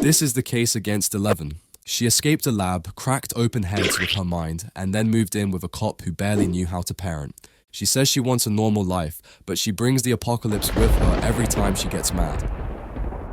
This is the case against 11. She escaped a lab, cracked open heads with her mind, and then moved in with a cop who barely knew how to parent. She says she wants a normal life, but she brings the apocalypse with her every time she gets mad.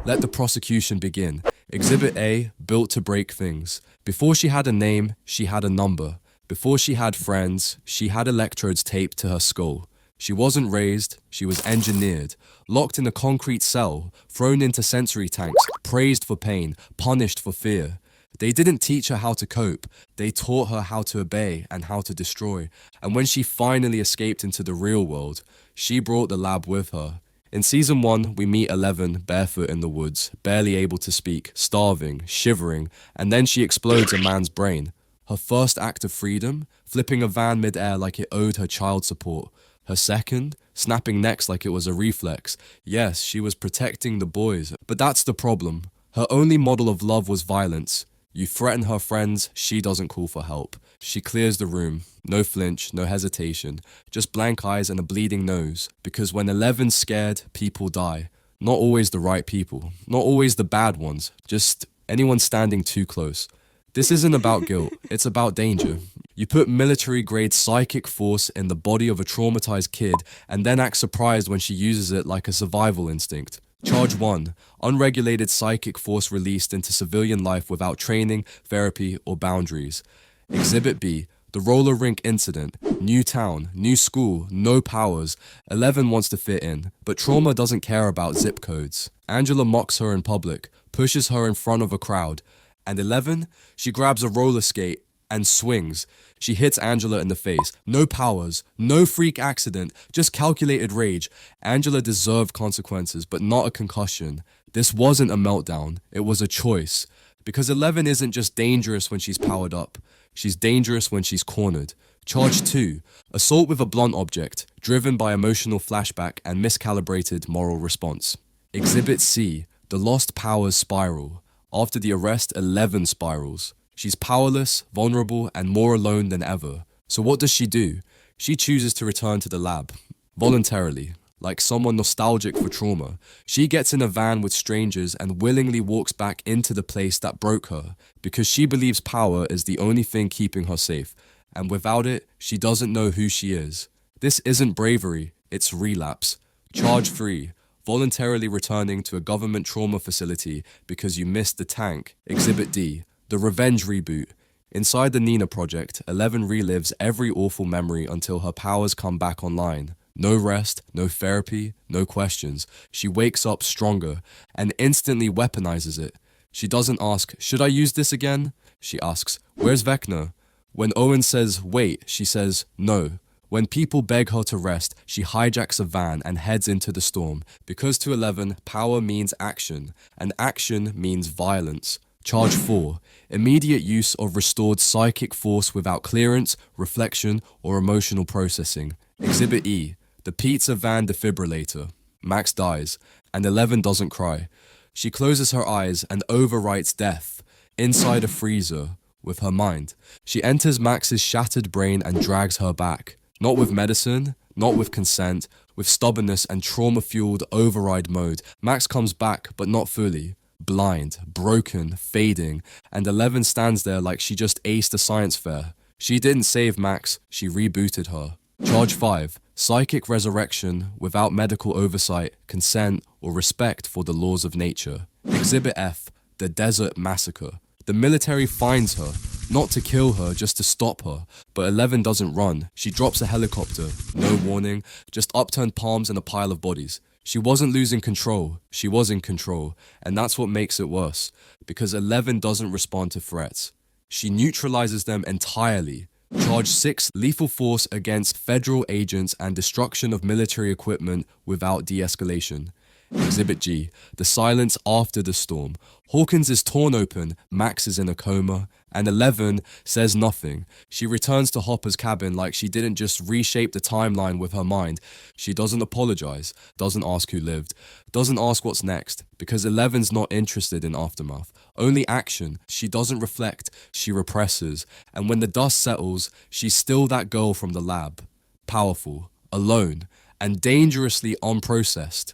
Let the prosecution begin. Exhibit A, built to break things. Before she had a name, she had a number. Before she had friends, she had electrodes taped to her skull. She wasn't raised, she was engineered, locked in a concrete cell, thrown into sensory tanks, praised for pain, punished for fear. They didn't teach her how to cope, they taught her how to obey and how to destroy. And when she finally escaped into the real world, she brought the lab with her. In season 1, we meet 11 barefoot in the woods, barely able to speak, starving, shivering, and then she explodes a man's brain. Her first act of freedom, flipping a van mid-air like it owed her child support. Her second, snapping necks like it was a reflex. Yes, she was protecting the boys, but that's the problem. Her only model of love was violence. You threaten her friends, she doesn't call for help. She clears the room. No flinch, no hesitation. Just blank eyes and a bleeding nose. Because when 11's scared, people die. Not always the right people. Not always the bad ones. Just anyone standing too close. This isn't about guilt, it's about danger. You put military-grade psychic force in the body of a traumatized kid and then act surprised when she uses it like a survival instinct. Charge 1. Unregulated psychic force released into civilian life without training, therapy, or boundaries. Exhibit B. The roller rink incident. New town, new school, no powers. 11 wants to fit in, but trauma doesn't care about zip codes. Angela mocks her in public, pushes her in front of a crowd. And 11, she grabs a roller skate and swings. She hits Angela in the face. No powers, no freak accident, just calculated rage. Angela deserved consequences, but not a concussion. This wasn't a meltdown, it was a choice. Because 11 isn't just dangerous when she's powered up. She's dangerous when she's cornered. Charge 2, assault with a blunt object, driven by emotional flashback and miscalibrated moral response. Exhibit C, the lost powers spiral. After the arrest, 11 spirals. She's powerless, vulnerable, and more alone than ever. So what does she do? She chooses to return to the lab. Voluntarily. Like someone nostalgic for trauma. She gets in a van with strangers and willingly walks back into the place that broke her. Because she believes power is the only thing keeping her safe. And without it, she doesn't know who she is. This isn't bravery, it's relapse. Charge 3. Voluntarily returning to a government trauma facility because you missed the tank. Exhibit D, the revenge reboot. Inside the Nina project, 11 relives every awful memory until her powers come back online. No rest, no therapy, no questions. She wakes up stronger and instantly weaponizes it. She doesn't ask, should I use this again? She asks, where's Vecna? When Owen says, wait, she says, no. When people beg her to rest, she hijacks a van and heads into the storm. Because to 11, power means action, and action means violence. Charge 4. Immediate use of restored psychic force without clearance, reflection, or emotional processing. Exhibit E. The pizza van defibrillator. Max dies, and 11 doesn't cry. She closes her eyes and overwrites death, inside a freezer, with her mind. She enters Max's shattered brain and drags her back. Not with medicine, not with consent, with stubbornness and trauma-fueled override mode. Max comes back, but not fully. Blind, broken, fading, and 11 stands there like she just aced a science fair. She didn't save Max, she rebooted her. Charge 5. Psychic resurrection without medical oversight, consent, or respect for the laws of nature. Exhibit F. The Desert Massacre. The military finds her, not to kill her, just to stop her. But 11 doesn't run. She drops a helicopter. No warning, just upturned palms and a pile of bodies. She wasn't losing control, she was in control. And that's what makes it worse. Because 11 doesn't respond to threats. She neutralizes them entirely. Charge 6. Lethal force against federal agents and destruction of military equipment without de-escalation. Exhibit G. The silence after the storm. Hawkins is torn open, Max is in a coma, and 11 says nothing. She returns to Hopper's cabin like she didn't just reshape the timeline with her mind. She doesn't apologize, doesn't ask who lived, doesn't ask what's next, because 11's not interested in aftermath. Only action. She doesn't reflect, she represses, and when the dust settles, she's still that girl from the lab. Powerful, alone, and dangerously unprocessed.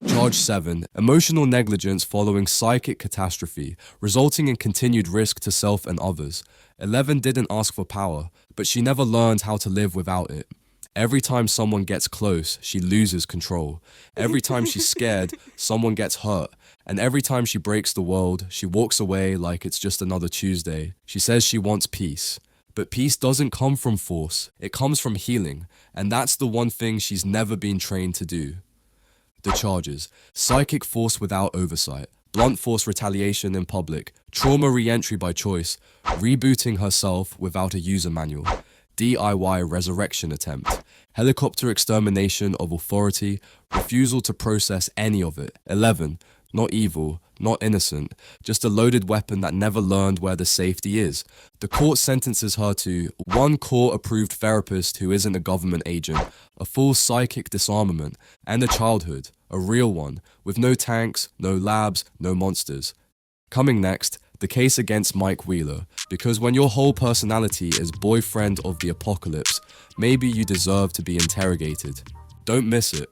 Charge 7. Emotional negligence following psychic catastrophe, resulting in continued risk to self and others. 11 didn't ask for power, but she never learned how to live without it. Every time someone gets close, she loses control. Every time she's scared, someone gets hurt. And every time she breaks the world, she walks away like it's just another Tuesday. She says she wants peace. But peace doesn't come from force, it comes from healing. And that's the one thing she's never been trained to do. The charges: psychic force without oversight, blunt force retaliation in public, trauma re-entry by choice, rebooting herself without a user manual, DIY resurrection attempt, helicopter extermination of authority, refusal to process any of it. 11. Not evil, not innocent, just a loaded weapon that never learned where the safety is. The court sentences her to 1 court-approved therapist who isn't a government agent, a full psychic disarmament, and a childhood, a real one, with no tanks, no labs, no monsters. Coming next, the case against Mike Wheeler, because when your whole personality is boyfriend of the apocalypse, maybe you deserve to be interrogated. Don't miss it.